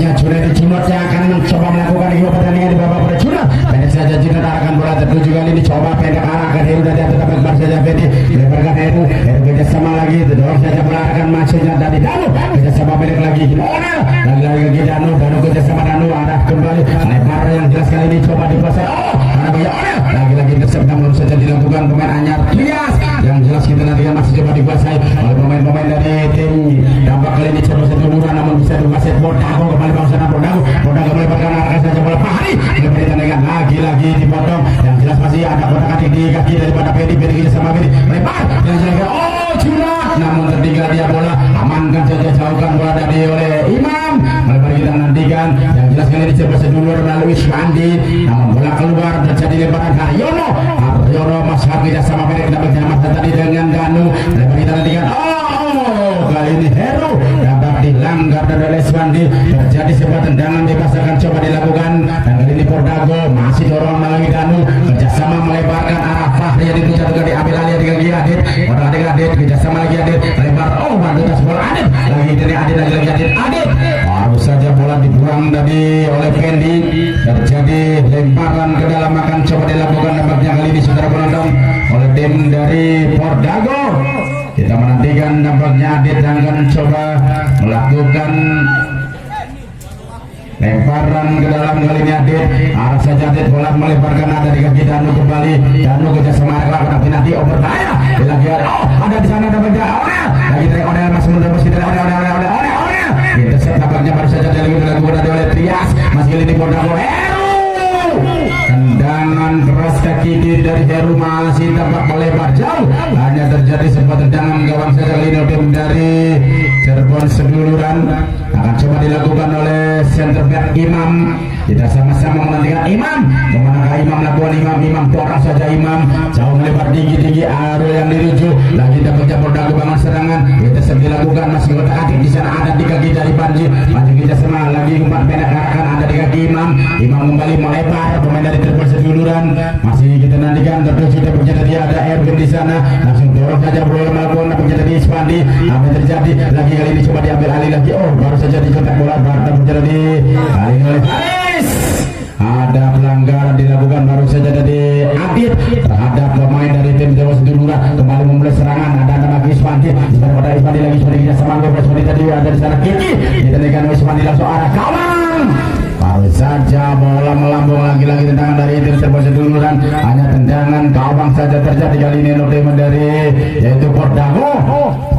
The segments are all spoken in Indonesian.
Nampaknya Junaidi Junot yang akan mencoba melakukan dua pertandingan di babak percuma. Pendek saja Junot akan bola tertuju kali ini, coba pendek arahkan Heru dan tetap lebar saja Fendi, lebarkan Heru kerjasama lagi, dorong saja bola akan masuknya dari Danu, kerjasama pendek lagi Onel, lagi Danu kerjasama Danu, arah kembali lebar yang jelas kali ini coba dikuasai. Onel lagi-lagi tersebut namun saja dilakukan pemain anyar Trias yang jelas kita nanti masih coba dikuasai oleh pemain-pemain dari tim dampak kali ini coba satu duluan namun bisa dikuasai Bordago kembali bangsa Bordago melebarkan arah saja bola Fahri diberikan dengan lagi-lagi dipotong yang jelas masih ada kotak kaki di kaki daripada Pedi sama Pedi melebar yang jelas Junot namun tertinggal dia bola amankan saja jauhkan bola dari oleh Imam melebar kita nantikan yang jelas kali ini coba sedulur melalui Swandi namun bola keluar terjadi lebaran Haryono Mas Hargi sama Pedi dapatnya Mas tadi dengan Danu melebar kita nantikan kali ini Heru dapat dilanggar dari Swandi terjadi sebuah tendangan bebas akan coba dilakukan dan kali ini Bordago masih dorong melalui Danu kerjasama melebarkan arah Fahri yang dipucat juga diambil alih dengan Adit kerjasama lagi Adit melebar wanita bola Adit lagi dari Adit Adit baru saja bola dibuang dari oleh Fendi terjadi lemparan ke dalam akan coba dilakukan nampaknya kali ini saudara penonton oleh tim dari Bordago. Kita menantikan nampaknya Adit akan coba melakukan lemparan ke dalam kali ini Adit arah saja Adit bola melebarkan ada di kaki Danu kembali Danu kerjasama tapi nanti berbahaya lagi ada di sana nampaknya lagi dari Onel masih mendapat kita Onel intercept nampaknya baru saja dilakukan oleh Trias masih kali ini Bordago tendangan keras kaki dari Heru masih tampak melebar jauh hanya terjadi sebuah tendangan gawang saja kali ini dari Cirebon seduluran akan coba dilakukan oleh center back Imam. Kita sama-sama menantikan Imam kemanakah Imam lakukan Imam dorong saja Imam jauh melebar tinggi arah yang dirujuk lagi dapatnya Bordago bangun serangan kita sedang dilakukan masih kotak atik di sana ada di kaki dari Panji kita sama lagi umpan pendek akan ada di kaki Imam kembali melebar pemain dari Cirebon seduluran masih kita nantikan tertuju dapatnya tadi ada Erwin di sana langsung dorong saja bola melakukan dapatnya tadi Spandi apa yang terjadi lagi kali ini coba diambil alih lagi baru saja dicetak bola baru terjadi kali ini oleh ada pelanggaran dilakukan baru saja dari Adit terhadap pemain dari tim Jawa Sedulura kembali memulai serangan ada nama Iswandi pada Iswandi lagi kita sama Iswandi tadi ada di sana Kiki ditendangkan oleh Iswandi langsung arah kawan baru saja bola melambung lagi-lagi tendangan dari tim Jawa Seduluran hanya tendangan gawang saja terjadi kali ini oleh tim dari yaitu Bordago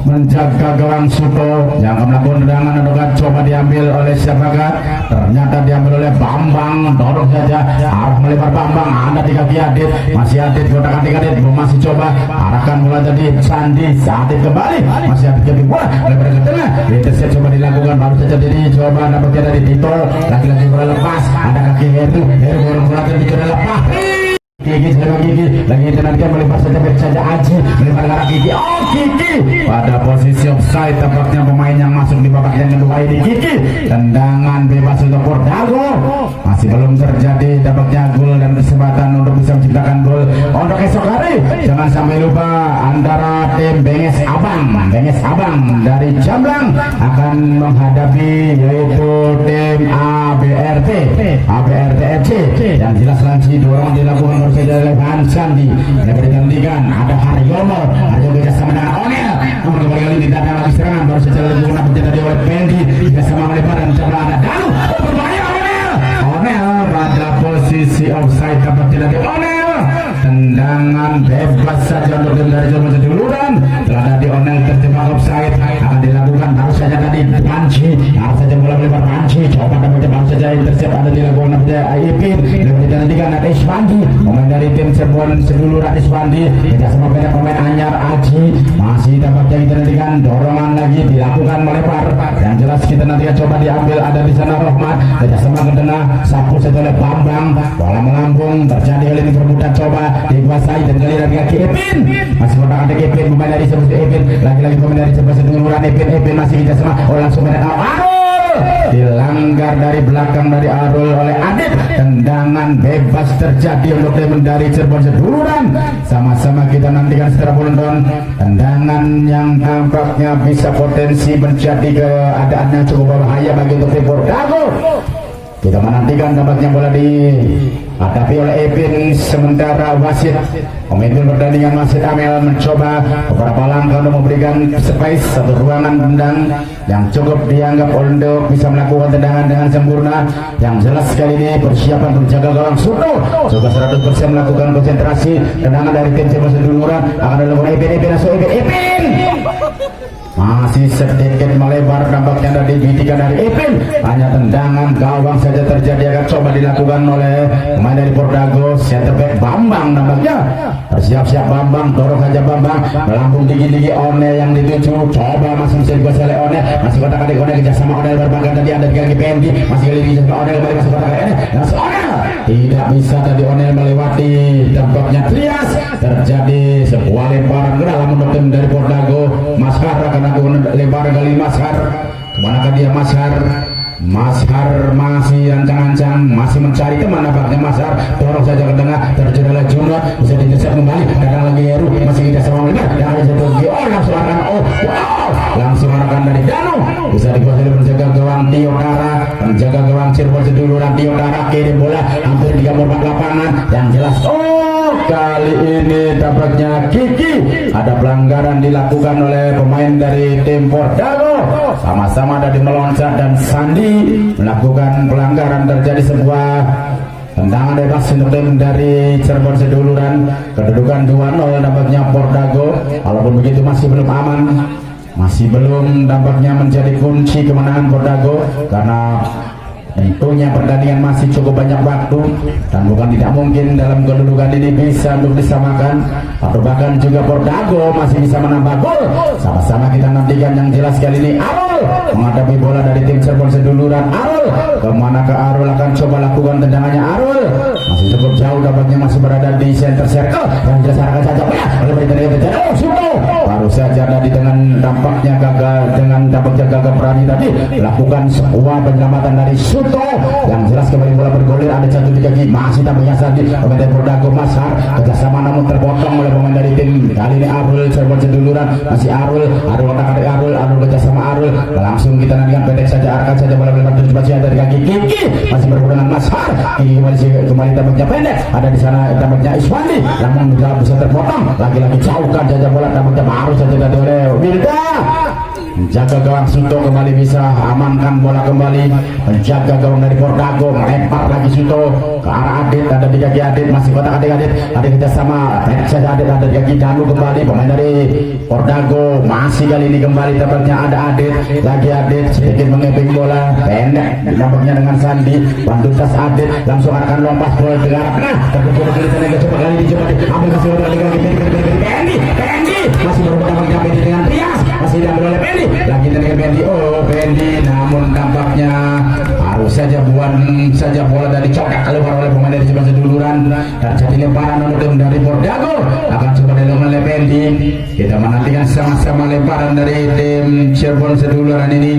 menjaga gawang Suto yang akan melakukan tendangan akan coba diambil oleh siapakah ternyata diambil oleh Bambang dorong saja arah melebar Bambang ada di kaki Adit masih Adit kotak kaki Adit masih coba arahkan bola jadi Sandi Adit kembali masih Adit jadi bola lebar ke tengah intercept coba dilakukan baru saja coba dapatnya dari Tito lagi-lagi bola lepas ada kaki Heru dorong bola jadi lepas Gigi lagi tenangkan melepas saja Aji melebar arah Gigi Gigi pada posisi offside tampaknya pemain yang masuk di babak yang kedua ini Gigi tendangan bebas untuk Bordago masih belum terjadi tampaknya gol dan kesempatan untuk bisa menciptakan gol untuk esok hari jangan sampai lupa antara tim Benges Abang dari Jamblang akan menghadapi yaitu tim ABRT FC yang jelas langsung dorong dilakukan saja oleh Sandi yang digantikan ada Haryono bersama dengan Onel namun kembali tidak ada lagi serangan baru saja dilakukan terjadi oleh Pendi bersama melebar dan coba ada Danu berbahaya Onel pada posisi offside dapat tidak di Onel tendangan bebas saja untuk tim dari Jawa Seduluran telah di Onel terjebak offside akan dilakukan baru saja tadi Panji harus saja bola melebar Panji coba dapat baru saja intercept ada dilakukan saja Ipin lebih digantikan ada Iswandi pemain dari tim Cirebon Seduluran Iswandi tidak semua pemain anyar Aji masih dapat yang digantikan dorongan lagi dilakukan melebar yang jelas kita nanti coba diambil ada di sana Rohmat tidak semua ke tengah sapu saja oleh Bambang bola melambung terjadi kali ini perbuatan coba dikuasai dan kali lagi kaki Ipin masih kotak ada Ipin pemain dari Cirebon Ipin lagi-lagi pemain dari Cirebon Seduluran Ipin masih kita semua langsung main dilang dilanggar dari belakang dari Arul oleh Adit. Tendangan bebas terjadi untuk tim dari Cirebon Seduluran. Sama-sama kita nantikan secara penonton tendangan yang tampaknya bisa potensi menjadi keadaannya cukup berbahaya bagi untuk tim Pordago. Kita menantikan tampaknya bola dihadapi oleh Epin, sementara wasit pemimpin pertandingan wasit Amel mencoba beberapa langkah untuk memberikan space satu ruangan tendang yang cukup dianggap untuk bisa melakukan tendangan dengan sempurna. Yang jelas sekali ini persiapan menjaga gawang Suto juga 100% melakukan konsentrasi. Tendangan dari tim Cirebon Seduluran akan dilakukan Epin masih sedikit melebar nampaknya dari bitikan dari Ipin. Hanya tendangan gawang saja terjadi, akan coba dilakukan oleh pemain dari Pordago. Center back Bambang nampaknya bersiap-siap Bambang, dorong saja Bambang melambung tinggi-tinggi. One yang dituju coba masih bisa dikuasai oleh One, masih kotak-atik One kerjasama One berbangga tadi ada kaki Pendi, masih kali ini One kembali masuk kotak One langsung One tidak bisa tadi One melewati tampaknya Trias. Terjadi sebuah lemparan ke dalam untuk tim dari Pordago. Maskar akan lebar kali Mashar. Kemanakah dia Mashar? Mashar masih ancang-ancang, masih mencari teman nampaknya Mashar. Dorong saja ke tengah, terjun oleh Juno, bisa digeser kembali. Datang lagi Heru, masih kita sama lebar. Dan ada satu lagi, langsung akan langsung arahkan dari Danu. Bisa dikuasai penjaga gawang Tiotara, penjaga gawang Cirebon Seduluran Tiotara kirim bola hampir 34 lapangan. Yang jelas kali ini tampaknya Kiki ada pelanggaran dilakukan oleh pemain dari tim Pordago. Sama-sama dari meloncat dan Sandi melakukan pelanggaran. Terjadi sebuah tendangan bebas untuk tim dari Cirebon Seduluran. Kedudukan 2-0 nampaknya Pordago. Walaupun begitu masih belum aman, masih belum tampaknya menjadi kunci kemenangan Pordago, karena tentunya pertandingan masih cukup banyak waktu dan bukan tidak mungkin dalam kedudukan ini bisa untuk disamakan atau bahkan juga Pordago masih bisa menambah gol. Sama-sama kita nantikan. Yang jelas kali ini Arul menghadapi bola dari tim Cirebon Seduluran. Arul kemana ke Arul akan coba lakukan tendangannya. Arul masih cukup jauh, dapatnya masih berada di center circle. Yang jelas akan saja oleh tendangan Suto baru saja tadi dengan tampaknya gagal berani tadi lakukan sebuah penyelamatan dari Suto. Yang jelas kembali bola bergulir, ada satu di kaki masih tampaknya Sandi pemain dari Pordago. Mashar kerjasama namun terpotong oleh pemain dari tim kali ini Arul Cirebon Seduluran. Masih Arul otak-atik Arul kerjasama Arul. Langsung kita nantikan pendek saja, arahkan saja bola melempar terus masih dari kaki Kiki, masih berhubungan dengan Mashar. Kiki kembali tampaknya pendek, ada di sana tampaknya Iswandi namun tidak bisa terpotong. Lagi-lagi jauhkan saja bola tampaknya baru saja dari oleh Wilda. Menjaga gawang Suto kembali bisa amankan bola kembali. Menjaga gawang dari Pordago, melempar lagi Suto ke arah Adit, ada di kaki Adit, masih kotak Adit kerjasama saja Adit, ada di kaki Danu kembali pemain dari Pordago. Masih kali ini kembali tampaknya ada Adit, lagi Adit sedikit mengeping bola pendek tampaknya dengan Sandi, bantu tas Adit langsung akan lompat bola ke arah terkumpul kali ini coba kali ini coba ambil kasih bola lagi Pendi masih berhubungan dengan Trias, masih diambil oleh Pendi lagi dengan Pendi namun tampaknya harus saja buang saja bola dari codak keluar oleh pemain dari Cirebon Seduluran. Dan jadi lemparan untuk tim dari Pordago akan coba dilakukan oleh Pendi. Kita menantikan sama-sama lemparan dari tim Cirebon Seduluran ini.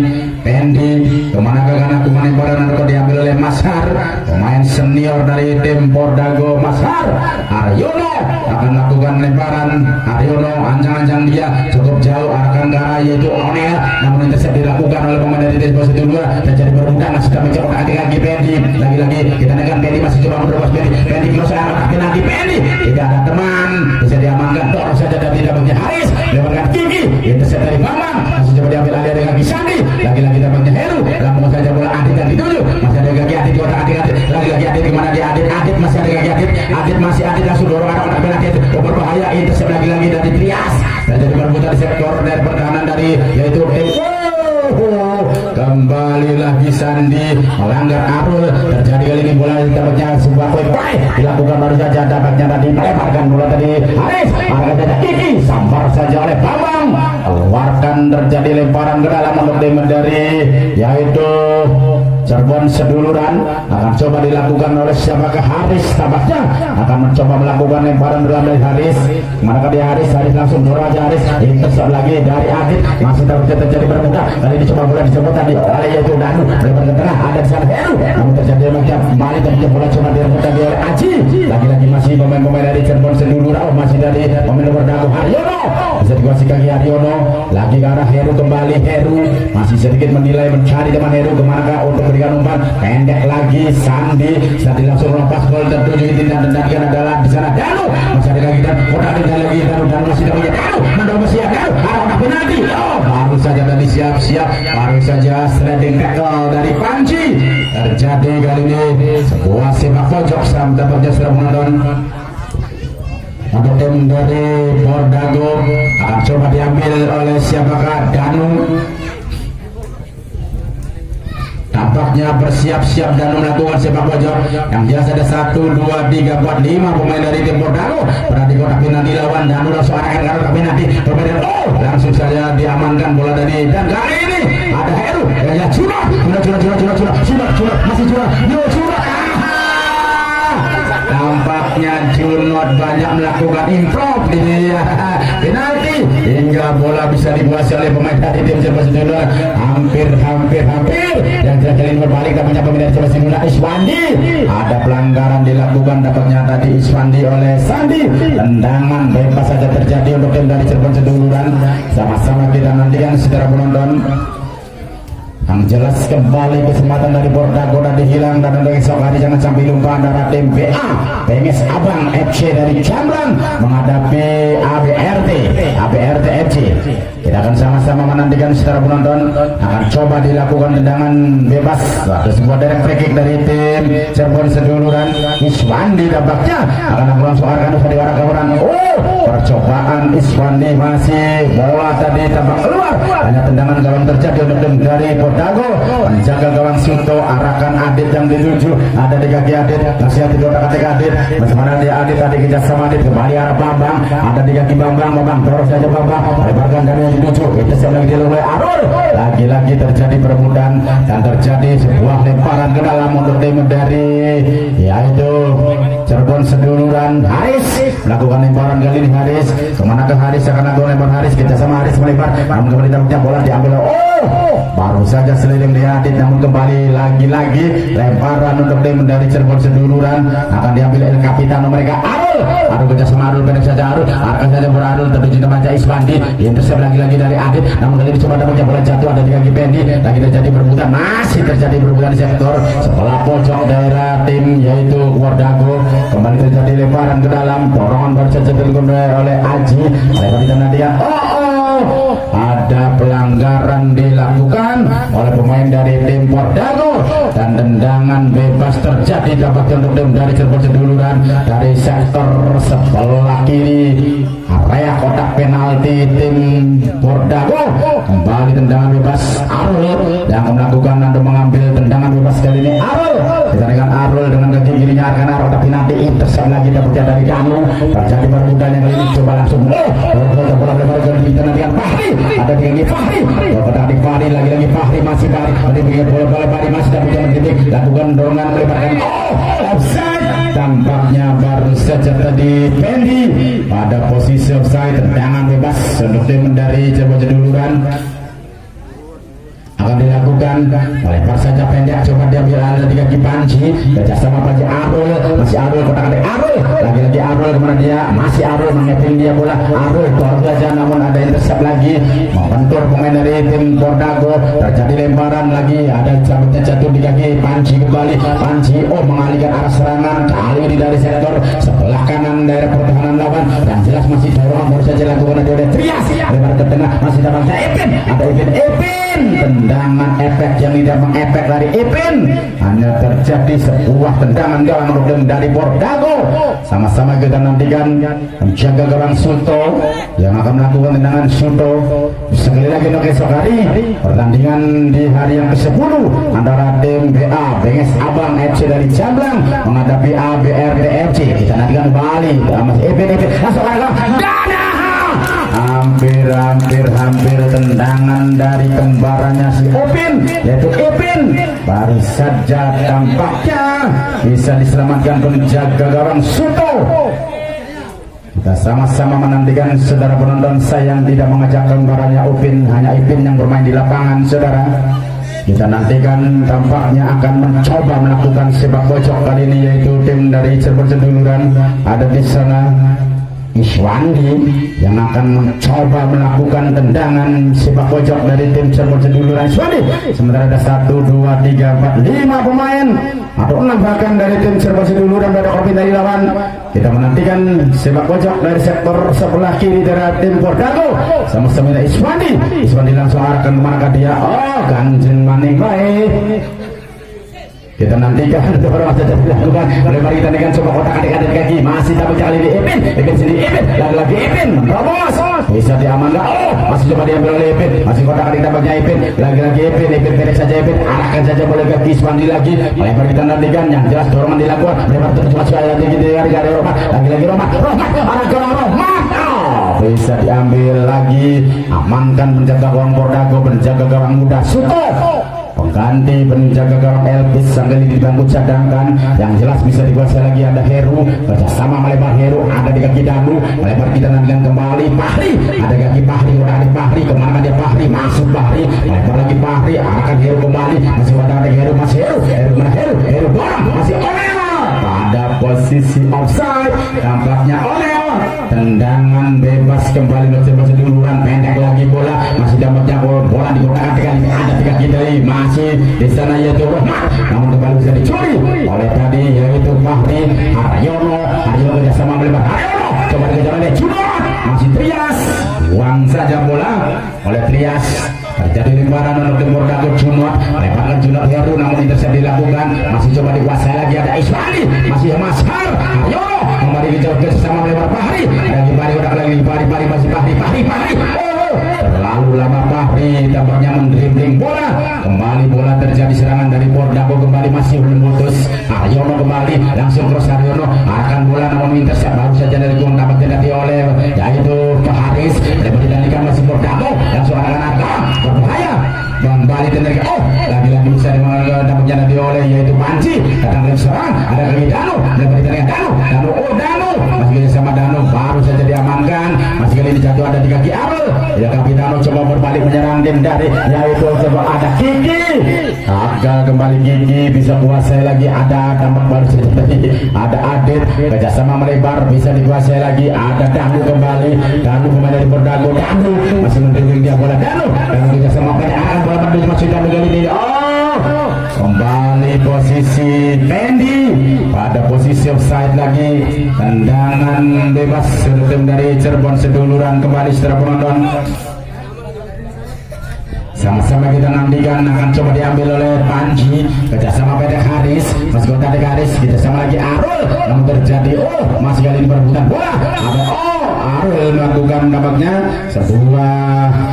Pendi kemana lemparan akan diambil oleh Mashar, pemain senior dari tim Pordago. Mashar Aryono akan melakukan lemparan. Aryono ancang-ancang dia cukup jauh arahkan ke arah yaitu Onel, namun intercept dilakukan oleh pemain dari tim Cirebon Seduluran dan jadi berbuka sudah mencoba kaki Pendi. Lagi-lagi kita nekan Pendi, masih coba menerobos Pendi close lagi Pendi tidak ada teman, bisa diamankan. Dorong saja dari dapatnya Haris, lewatkan Kiki, intercept dari Bambang, masih coba diambil alih dari kaki Sandi. Lagi-lagi dapatnya Heru, langsung saja bola Adit yang dituju, masih ada kaki Adit, Adit lagi-lagi Adit kemana dia Adit masih ada kaki Adit masih Adit langsung dorong arah otak Adit berbahaya, intercept lagi-lagi dari Trias dan jadi berputar di sektor dari pertahanan dari yaitu kembali lagi Sandi melanggar Arul. Terjadi kali ini bola dapatnya sebuah kue dilakukan baru saja dapatnya tadi melemparkan bola tadi Haris, arahkan saja Kiki, sampar saja oleh Bambang, keluarkan terjadi lemparan ke dalam untuk tim dari yaitu Cirebon seduluran akan coba dilakukan oleh siapakah Haris, tampaknya akan mencoba melakukan lemparan bola dari Haris. Manakah dia Haris langsung dorong aja Haris, intercept lagi dari Adit, masih terjadi bermudah. Kali ini coba bola dicoba tadi oleh yaitu Danu, lebar ke tengah ada di sana Heru, namun terjadi macam kembali terjadi bola coba direbut oleh Aji. Lagi-lagi masih pemain-pemain dari Cirebon seduluran, masih dari pemain nomor Dago Haryono, bisa dikuasai kaki Haryono, lagi ke arah Heru, kembali Heru masih sedikit menilai mencari teman Heru kemanakah untuk berikan umpan pendek lagi Sandi langsung lepas gol tertuju tindak-tindakan adalah di sana Danu, masih ada lagi dan kotak lagi Danu masih ada Danu mendorong siap Danu arah penalti. Baru saja tadi siap-siap, baru saja sliding tackle dari Panji terjadi kali ini sebuah sepak pojok. Tampaknya sudah menonton untuk tim dari Bordago akan coba diambil oleh siapakah Danu. Tampaknya bersiap-siap dan melakukan sepak pojok. Yang jelas ada 1, 2, 3, 4, 5 pemain dari tim Bordago berada di kotak penalti lawan Danu langsung arahkan ke kotak penalti. Permainan langsung saja diamankan bola dari dan kali ini ada Heru ya curah masih curah. Tampaknya Junot banyak melakukan improv di penalti hingga bola bisa dikuasai oleh pemain dari tim Cirebon seduluran. Hampir yang kali ini berbalik namanya pemain dari Cirebon seduluran Iswandi. Ada pelanggaran dilakukan dapatnya tadi Iswandi oleh Sandi. Tendangan bebas saja terjadi untuk tim dari Cirebon seduluran. Sama-sama kita nantikan secara penonton. Yang jelas kembali kesempatan dari Bordago dan dihilang dan untuk esok hari jangan sampai lupa antara tim BA Benges Abang FC dari Jambrang menghadapi ABRT FC. Kita akan sama-sama menantikan secara penonton. Akan coba dilakukan tendangan bebas. Ada sebuah direct free kick dari tim Cirebon seduluran. Iswandi tampaknya akan langsung arahkan dari arah kawanan. Percobaan Iswandi masih bola tadi tampak keluar. Hanya tendangan gawang terjadi untuk tim dari Bordago. Menjaga gawang Suto, arahkan Adit yang dituju. Ada di kaki Adit, masih Adit otak kaki Adit. Bagaimana dia Adit tadi kejar sama Adit kembali arah Bambang. Ada di kaki Bambang terus saja Bambang lebarkan dan yang dituju. Itu lagi dilalui Arul. Lagi-lagi terjadi perebutan dan terjadi sebuah lemparan ke dalam untuk tim dari yaitu Cirebon seduluran. Haris melakukan lemparan kali ini Haris. Kemana ke Haris akan lakukan lempar Haris kerjasama Haris melebar. Namun kembali tampaknya bola diambil. Baru saja seliling di Adit namun kembali lagi-lagi lemparan untuk tim dari Cirebon seduluran akan diambil El Capitano mereka Arul kerjasama Arul pendek saja Arul arahkan saja bola Arul tertuju tembaca Iswandi. Intercept lagi-lagi dari Adit namun kali ini coba dapat bola jatuh ada di kaki Pendi. Lagi terjadi perebutan, masih terjadi perebutan di sektor sebelah pojok daerah tim yaitu Bordago. Kembali terjadi lemparan ke dalam, dorongan baru saja dilakukan oleh Aji. Lepas kita nantikan ada pelanggaran dilakukan oleh pemain dari tim Bordago dan tendangan bebas terjadi dapat untuk tim dari Cirebon seduluran dari sektor sebelah kiri area kotak penalti tim Bordago. Kembali tendangan bebas Arul yang melakukan dan mengambil tendangan bebas kali ini Arul. Kita dengan Arul dengan kaki kirinya akan arah kotak penalti intercept lagi dapatnya dari Danu. Terjadi perebutan yang kali ini coba langsung bola lebar ke kita nantikan Fahri. Ada di Fahri. Bola di Fahri lagi Fahri masih Fahri. Bola Fahri masih dapatnya mendidik lakukan dorongan melebarkan offside. Tampaknya baru saja tadi Pendi pada posisi offside. Tendangan bebas untuk tim dari Cirebon seduluran akan dilakukan melempar saja pendek coba diambil ada di kaki Panji kerjasama Panji Arul masih Arul kotak-kotak Arul lagi Arul kemana dia masih Arul mengeping dia bola Arul tolong saja namun ada intercept lagi membentur pemain dari tim Bordago. Terjadi lemparan lagi ada cabutnya jatuh di kaki Panji kembali Panji mengalihkan arah serangan kali ini dari sektor sebelah kanan daerah pertahanan lawan yang jelas masih dorongan baru saja lakukan ada Trias lebar ke tengah masih dapat Ipin ada Ipin tendangan efek yang tidak mengefek dari Ipin hanya terjadi sebuah tendangan gawang rudem dari Bordago. Sama-sama kita nantikan menjaga gawang Suto yang akan melakukan tendangan Suto. Sekali lagi untuk esok hari pertandingan di hari yang ke-10 antara tim BA Benges Abang FC dari Jambrang menghadapi ABRT FC. Kita nantikan kembali Mas Ipin langsung hampir tendangan dari kembarannya si Ipin yaitu Ipin baru saja tampaknya bisa diselamatkan penjaga gawang Suto. Kita sama-sama menantikan saudara penonton. Saya yang tidak mengajak kembarannya Upin, hanya Ipin yang bermain di lapangan saudara. Kita nantikan tampaknya akan mencoba melakukan sepak pojok kali ini, yaitu tim dari Cirebon Seduluran. Ada di sana Iswandi yang akan mencoba melakukan tendangan sepak pojok dari tim Cirebon Seduluran. Iswandi, sementara ada 1, 2, 3, 4, 5 pemain atau 6 bahkan dari tim Cirebon Seduluran pada kopi dari lawan. Kita menantikan sepak pojok dari sektor sebelah kiri dari tim Pordago. Sama-sama Iswandi. Iswandi langsung arahkan kemana dia? Oh, Kanjeng Maning baik. Kita nantikan dorong saja dilakukan. Mari kita nantikan coba kotak adik-adik kaki. Masih tapi kali ini Ipin sini Ipin, lagi Ipin, terobos bisa diamankan. Oh, masih coba diambil oleh Ipin. Masih kotak adik dapatnya Ipin, lagi Ipin pendek saja Ipin. Arahkan saja boleh ke Iswandi lagi. Mari kita nantikan yang jelas dorongan dilakukan. Lebar terus masuk lagi dari Romat, lagi Romat, arah ke Romat. Bisa diambil lagi. Amankan penjaga gawang Pordago, penjaga gawang muda Suto. Pengganti penjaga gawang Elvis sambil di bangku cadangkan. Yang jelas bisa dikuasai lagi ada Heru, kerjasama melebar Heru, ada di kaki Danu, melebar kita nantikan kembali Fahri, ada kaki Fahri, udah ada Fahri, kemana dia Fahri, masuk Fahri, melebar lagi Fahri, akan Heru kembali, masih ada Heru, masih Heru mana Heru dorong, masih Oleo pada posisi offside, tampaknya Oleo. Tendangan bebas kembali untuk Cirebon Seduluran, pendek lagi bola, masih dapatnya bola digunakan kali ada tiga kita masih di sana yaitu Rahmat, namun kembali bisa dicuri oleh tadi yaitu Fahri. Haryono kerjasama melebar Haryono, coba dikejar oleh Junot, masih Trias, buang saja bola oleh Trias. Terjadi lemparan untuk tim Pordago. Junot lemparkan Junot Heru, namun intercept dilakukan, masih coba dikuasai lagi ada Iswandi, masih Mashar Haryono kembali dijawab bersama melebar Fahri, lagi Fahri masih Fahri. Oh, terlalu lama Fahri tampaknya mendribbling bola. Kembali bola terjadi serangan dari Pordago, kembali masih belum putus. Haryono kembali langsung cross Haryono, arahkan bola namun intercept baru saja dari gol dapat diganti oleh yaitu Pak Haris. Lebar ditandingkan masih Pordago, langsung arahkan berbahaya. Kembali tendangan, oh lagi-lagi bisa dapatnya nanti oleh yaitu Panji. Datang dari serang, ada lagi Danu, lebar ditandingkan Danu, masih sama Danu, baru saja diamankan. Masih kali ini jatuh ada di kaki Arul. Ya Kapitano coba berbalik menyerang tim dari yaitu coba ada Kiki. Gagal kembali Kiki, bisa kuasai lagi ada tampak baru saja tadi ada Adit, kerjasama melebar bisa dikuasai lagi ada Danu kembali dari Pordago. Danu masih mendribbling dia bola Danu kerjasama pada bola berdua masih Danu kali ini. Oh, kembali posisi Fendi pada posisi offside lagi. Tendangan bebas untuk tim dari Cirebon Seduluran kembali secara penonton. Sama-sama kita nantikan akan coba diambil oleh Panji, kerjasama pada Haris, masih kota ada Haris, kerjasama lagi Arul, namun terjadi masih kali ini perebutan bola. Ada Arul melakukan dapatnya sebuah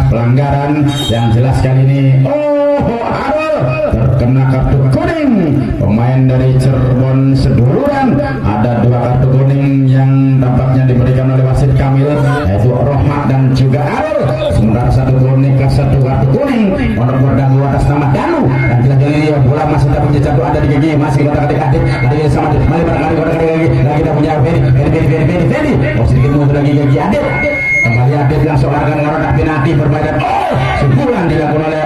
pelanggaran yang jelas kali ini. Arul terkena kartu kuning. Pemain dari Cirebon Seduluran ada 2 kartu kuning yang tampaknya diberikan oleh wasit Kamil, yaitu Rohmat dan juga Arul. Sementara 1 kuning ke 1 kartu kuning untuk Pordago atas nama Danu. Dan jelas-jelas bola masih dapat jatuh ada di gigi, masih kita adik-adik lagi sama melebar lagi kita punya Fendi. Oh sedikit mundur lagi gigi Adit. Kembali Adit langsung akan mengarahkan penalti berbeda. Sebulan dilakukan oleh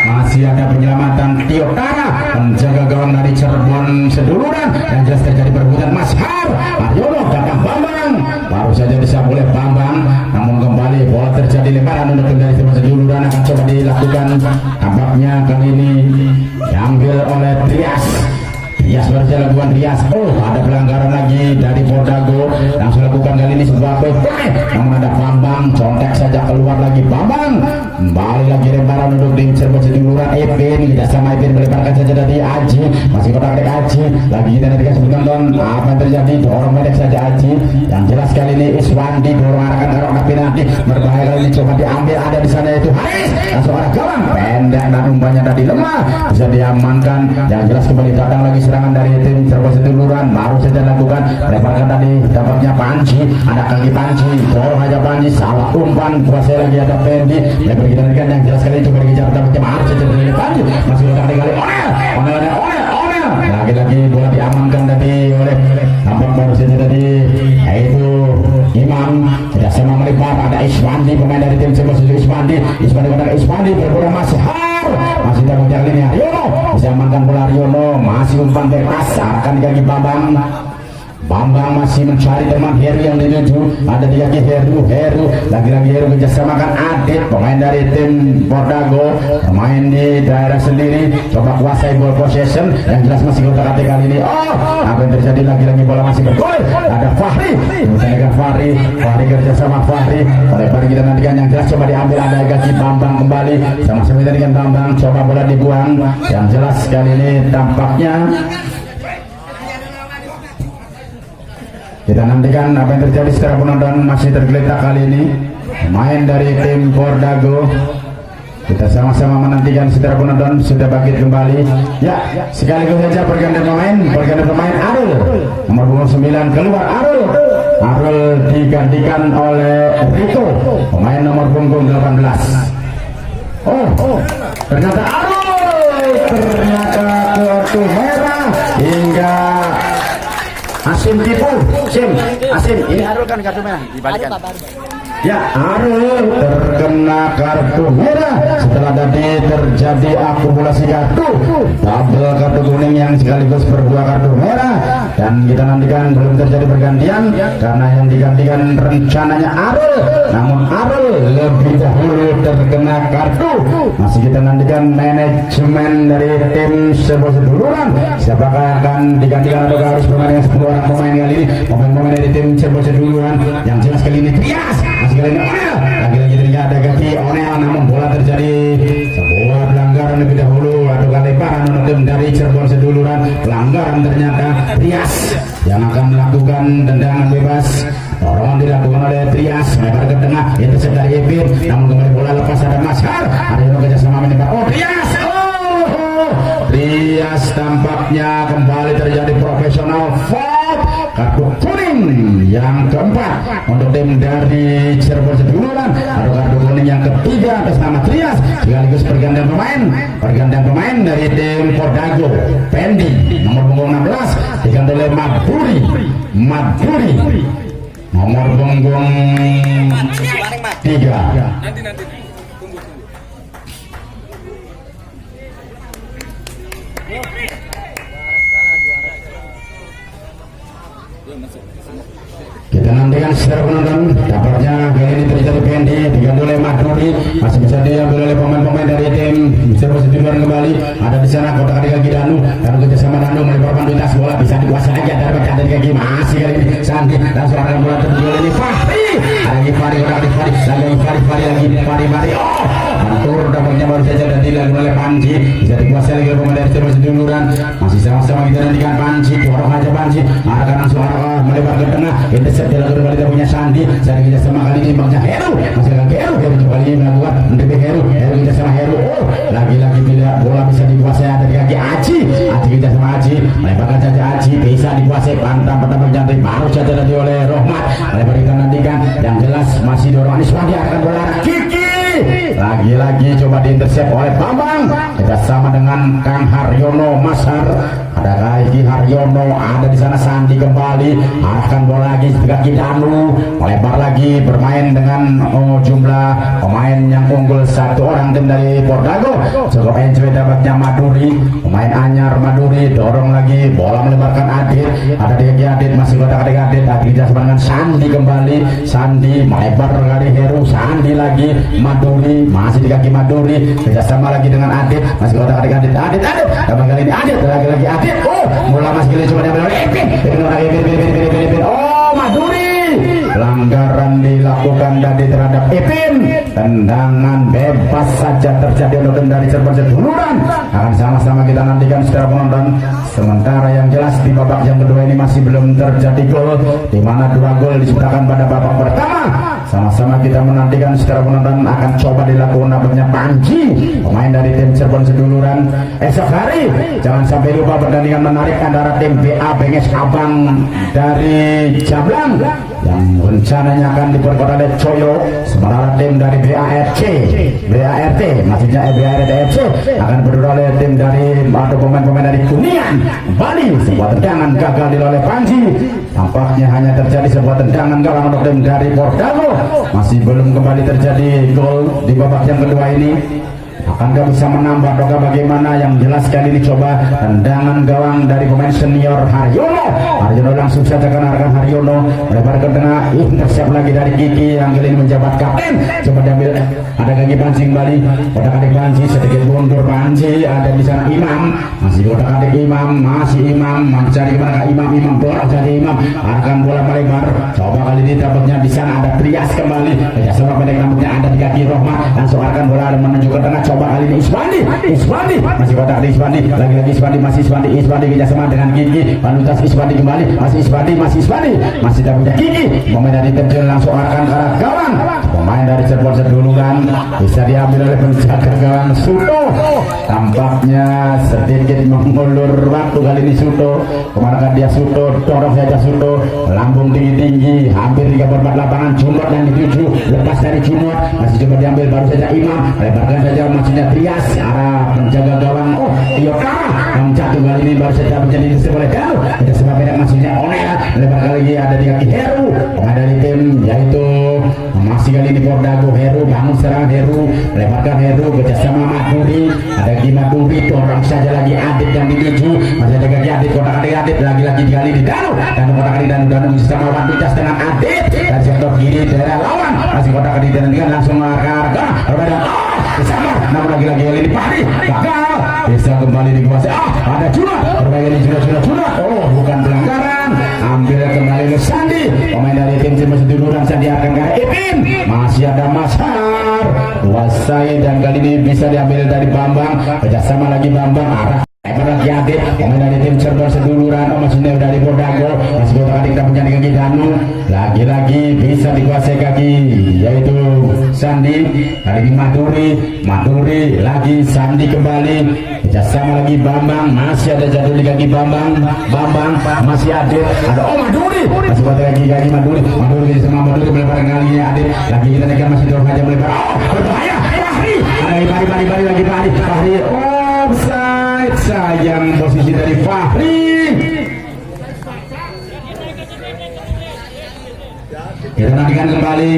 masih ada penyelamatan Tio Tara, penjaga gawang dari Cirebon Seduluran. Yang jelas terjadi perebutan Mashar Haryono datang Bambang, baru saja disapu oleh Bambang, namun kembali bola terjadi lemparan untuk dari Cirebon Seduluran akan coba dilakukan. Tampaknya kali ini diambil oleh Trias berjalan lakukan Trias. Ada pelanggaran lagi dari Pordago, langsung lakukan kali ini sebuah play, namun ada Bambang, contek saja keluar lagi Bambang. Kembali lagi lemparan untuk tim Cirebon Seduluran. Ipin tidak sama Ipin melebarkan saja dari Aji, masih kotak adik Aji lagi kita nanti kasih nonton apa yang terjadi. Dorong pendek saja Aji, yang jelas kali ini Iswandi dorong arahkan ke arah penalti berbahaya kali ini coba diambil ada di sana itu Haris, langsung arah gawang pendek dan umpannya tadi lemah bisa diamankan. Yang jelas kembali datang lagi serangan dari tim Cirebon Seduluran, baru saja lakukan lebarkan tadi dapatnya Panji, ada kaki Panji dorong aja Panji salah umpan kuasai lagi ada Fendi. Lebar kita nantikan yang jelas kali itu coba dikejar dapatnya Marci dari Panji, masih kotak kali Iswandi berbola masih masih terputar ini Haryono bisa amankan bola Haryono masih umpan bebas akan kaki Bambang masih mencari teman Heru yang dituju ada di kaki Heru lagi-lagi Heru kerjasamakan Adit pemain dari tim Pordago pemain di daerah sendiri coba kuasai ball possession yang jelas masih kotak-katik kali ini apa yang terjadi lagi-lagi bola masih bergulir ada Fahri Fahri kerjasama Fahri lebar kita nantikan yang jelas coba diambil ada kaki Bambang kembali sama-sama dengan Bambang coba bola dibuang yang jelas kali ini tampaknya kita nantikan apa yang terjadi secara penonton masih tergeletak kali ini main dari tim Pordago kita sama-sama menantikan secara penonton sudah bangkit kembali ya sekaligus saja pergantian pemain Arul nomor 9 keluar Arul digantikan oleh Rito pemain nomor punggung 18 ternyata Arul kartu merah hingga Asim tipu, Asim ini Arul kan kartu merah dibalikan. Ya Arul terkena kartu merah setelah tadi terjadi akumulasi kartu double kartu kuning yang sekaligus berdua kartu merah dan kita nantikan belum terjadi pergantian karena yang digantikan rencananya Arul namun Arul lebih dahulu terkena kartu masih kita nantikan manajemen dari tim Serbo Seduluran siapakah yang akan digantikan atau harus bermain dengan 10 orang pemain kali ini pemain dari tim Serbo Seduluran yang jelas kali ini Trias lagi-lagi ternyata ada kaki Onel namun bola terjadi sebuah pelanggaran lebih dahulu atau kelebaran untuk tim dari Cirebon Seduluran pelanggaran ternyata Trias yang akan melakukan tendangan bebas dorongan dilakukan oleh Trias melebar ke tengah intercept dari Ipin namun kembali bola lepas ada Maskar ada yang kerjasama menembak Trias tampaknya kembali terjadi profesional foul kartu kuning yang keempat untuk tim dari Cirebon Seduluran atau kartu kuning yang ketiga atas nama Trias sekaligus pergantian pemain dari tim Pordago Pendi nomor punggung 16 diganti oleh Maduri nomor punggung 3 nanti kita nantikan secara penonton dapatnya kali ini terjadi Pendi diganti oleh Maduri masih bisa diambil oleh pemain-pemain dari tim Serbo Seduluran kembali ada di sana kotak kaki Danu dan kerjasama Danu melebarkan lintas bola bisa dikuasai aja dari kaki masih kali ini Sandi dan serangan bola terjual ini Fahri lagi Fahri mantur dapatnya baru saja dan dilakukan oleh Panji bisa dikuasai lagi oleh pemain dari Serbo Seduluran masih sama-sama kita nantikan Panji dorong aja Panji arah kanan suara melebar ke tengah intercept dilakukan kembali kita punya Sandi kerja sama kali ini bangsa Heru masih lagi Heru kembali melakukan mendebek Heru kerja sama Heru lagi-lagi bila bola bisa dikuasai ada di kaki Aji kerja sama Aji melebarkan saja Aji bisa dikuasai pantam berjantai baru saja tadi oleh Rohmat melebar kita nantikan yang jelas masih dorongan Iswandi akan bola Kiki lagi-lagi coba diintercept oleh Bambang kerjasama dengan Kang Haryono Masar ada kaki Haryono ada di sana Sandi kembali akan bola lagi kaki Danu melebar lagi bermain dengan jumlah pemain yang unggul satu orang tim dari Pordago cukup enjoy dapatnya Maduri pemain anyar Maduri dorong lagi bola melebarkan Adit ada di kaki Adit masih kotak-katik Adit kerjasama dengan Sandi kembali Sandi melebar kali Heru Sandi lagi Maduri masih di kaki Maduri kerjasama lagi dengan Adit masih kotak-katik Adit dapat kali ini Adit lagi Adit bola masih kali coba diambil oleh Ipin Maduri pelanggaran dilakukan tadi terhadap Ipin tendangan bebas saja terjadi untuk dari Cirebon Seduluran akan sama-sama kita nantikan secara penonton sementara yang jelas di babak yang kedua ini masih belum terjadi gol di mana 2 gol diciptakan pada babak pertama sama-sama kita menantikan secara penonton akan coba dilakukan nampaknya Panji pemain dari tim Cirebon Seduluran esok hari jangan sampai lupa pertandingan menarik antara tim BA Benges Abang dari Jablang yang rencananya akan diperkuat oleh Coyo sementara tim dari BART maksudnya BART FC akan berdua oleh tim dari atau pemain-pemain dari Kuningan. Kembali sebuah tendangan gagal oleh Panji. Tampaknya hanya terjadi sebuah tendangan gawang untuk tim dari Pordago. Masih belum kembali terjadi gol di babak yang kedua ini. Akankah bisa menambah atau bagaimana? Yang jelas kali ini coba tendangan gawang dari pemain senior Haryono. Haryono langsung saja kenarkan Haryono melebar ke tengah, intercept lagi dari Kiki yang kali ini menjabat kapten. Coba diambil, ada kaki Panji kembali, kotak-atik Panji sedikit mundur Panji, ada di sana Imam, masih kotak-atik Imam, masih Imam mencari kemana Imam bola jadi Imam, akan bola melebar. Coba kali ini dapatnya di sana ada Trias kembali, kerjasama pendek rambutnya ada di kaki Rohmat, langsung akan bola menuju ke tengah. Coba kali ini Iswandi masih kotak di Iswandi, lagi-lagi Iswandi kerjasama dengan Kiki, Panutas Iswandi kembali, masih Iswandi masih dapatnya Kiki, pemain dari terjun langsung akan ke arah gawang. Pemain dari Cirebon seduluran bisa diambil oleh penjaga gawang Suto. Tampaknya sedikit mengulur waktu kali ini Suto. Kemana dia Suto, dorong saja Suto, lambung tinggi hampir 3/4 lapangan. Junot yang dituju, lepas dari Junot masih coba diambil, baru saja Imam lebarkan saja, maksudnya Trias arah penjaga gawang. Oh Iyokara yang jatuh kali ini baru saja menjadi seboleh Danu. Kita sebab beda maksudnya Onel lebar kali ini ada di kaki Heru, pemain dari tim yaitu masih kali ini Pordago. Heru bangun serangan, Heru lebarkan, Heru kerjasama Maduri, ada Ki Maduri, dorong saja lagi Adit yang dituju, masih ada kaki Adit, kotak-atik Adit lagi-lagi kali di Danu kotak-atik Danu bersama Wanducas dengan Adit dari sektor kiri daerah lawan, masih kotak-atik dan langsung mengarahkan bersama, namun lagi-lagi kali ini Fahri gagal, bisa kembali dikuasai. Ada Junot, berbagai ini Junot, oh bukan pelanggaran, ambil kembali ke Sandi, pemain dari tim Cirebon seduluran. Sandi akan ke Ipin, masih ada Masar Wasai, dan kali ini bisa diambil dari Bambang, kerjasama lagi Bambang arah lagi Adit, pemain dari tim Cirebon seduluran. Masih dari Pordago, masih kotak-atik kita punya kaki Danu, lagi-lagi bisa dikuasai kaki yaitu Sandi, kali ini Maduri lagi Sandi kembali, kerjasama lagi Bambang, masih ada jatuh di kaki Bambang masih Adit, ada Maduri, masih kotak kaki Maduri sama Maduri melebar kali Adit, lagi kita nekan masih dorong aja melebar, berbahaya Fahri lagi Fahri offside, sayang posisi dari Fahri. Kita nantikan kembali,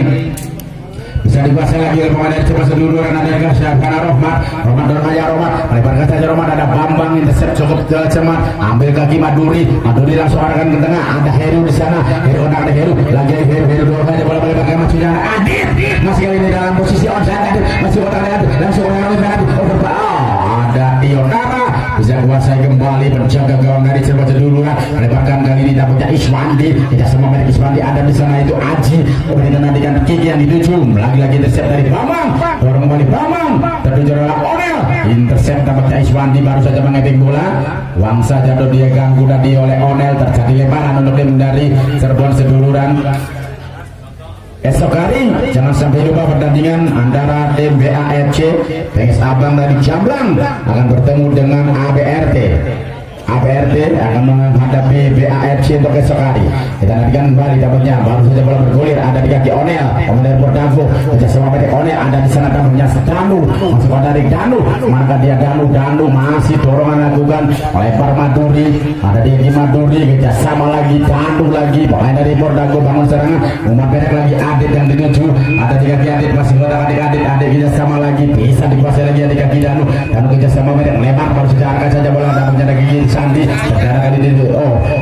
bisa dikuasai lagi oleh pemain dari Cirebon seduluran. Ada Syahkana Rohmat melebarkan saja Rohmat, ada Bambang intercept cukup cemat, ambil kaki Maduri langsung arahkan ke tengah, ada Heru di sana, Heru lagi Heru dorong saja bola melebarkan maksudnya Adit, masih kali ini dalam posisi onside, masih kotak Adit langsung ada Iyokara, bisa kuasai kembali penjaga gawang dari Cirebon seduluran, melebarkan kali ini dapatnya Iswandi, tidak semua milik Iswandi, ada di sana itu Aji, kemudian nantikan Kiki yang dituju, lagi-lagi intercept dari Bambang, dorong kembali Bambang, tertuju adalah Onel, intercept dapatnya Iswandi, baru saja mengeting bola, Wangsa jatuh dia ganggu tadi oleh Onel, terjadi lemparan untuk tim dari Cirebon seduluran. Esok hari jangan sampai lupa pertandingan antara tim BAFC Bengis Abang dari Jamblang akan bertemu dengan ABRT akan menghadapi BAFC untuk esok hari. Kita nantikan kembali dapatnya, baru saja bola bergulir ada di kaki Onel, pemain Pordago, kerjasama pendek Onel, ada di sana tampaknya Danu, masuk dari Danu, maka dia Danu masih dorongan lakukan melebar Maduri, ada di kaki Maduri, kerjasama lagi Danu lagi, pemain dari Pordago bangun serangan, umpan pendek lagi Adit yang dituju, ada di kaki Adit, masih kotak Adit kerjasama lagi, bisa dikuasai lagi di kaki Danu kerjasama pendek lebar, baru saja angkat saja bola dapatnya dari kaki Sandi, sekarang kali ini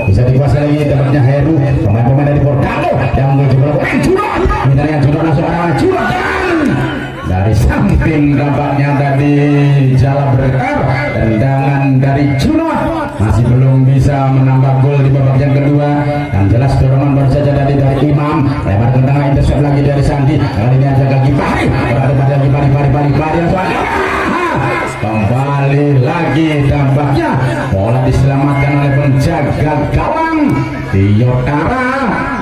bisa dikuasai lagi dapatnya Heru, pemain dari Pordago yang menuju bola Junot, minta Junot langsung arah Junot dari samping, tampaknya tadi jala berkar, tendangan dari Junot masih belum bisa menambah gol di babak yang kedua. Yang jelas dorongan baru saja dari Imam, lebar ke tengah, intercept lagi dari Sandi, kali ini ada kaki Fahri, kembali lagi tampaknya bola diselamatkan oleh penjaga gawang Iyokara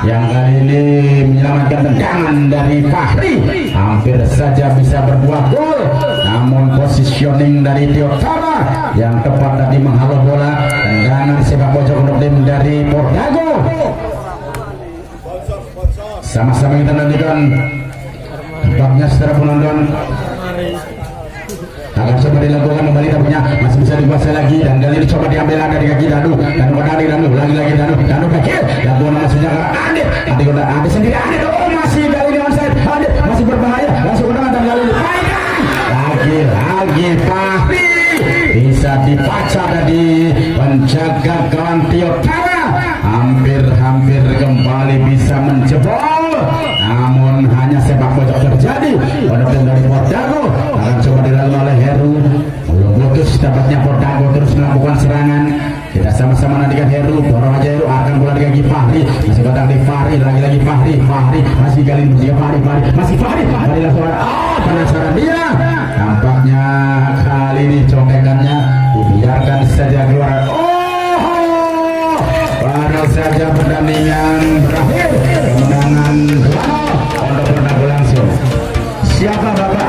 yang kali ini menyelamatkan tendangan dari Fahri, hampir saja bisa berbuah gol, namun positioning dari Iyokara yang tepat tadi menghalau bola, tendangan sepak pojok untuk tim dari Pordago. Sama-sama kita nantikan tampaknya secara penonton. akan coba dilakukan kembali tampaknya masih bisa dikuasai lagi dan kali ini coba diambil dari kaki Danu lagi Danu kaki lakukan maksudnya ke Andi sendiri masih kali ini onside masih berbahaya langsung ke dan kali ini lagi Fahri bisa dibaca tadi penjaga gawang Tiotara hampir kembali bisa menjebol namun hanya sepak pojok terjadi pada dari Pordago akan coba dilakukan oleh Heru belum putus dapatnya Pordago terus melakukan serangan kita sama-sama nantikan Heru dorong aja Heru akan bola di kaki Fahri masih kotak di Fahri lagi Fahri masih kali ini masih Fahri lakukan penasaran dia nampaknya kali ini contekannya dibiarkan saja keluar baru saja pertandingan berakhir kemenangan untuk Pordago langsung siapa Bapak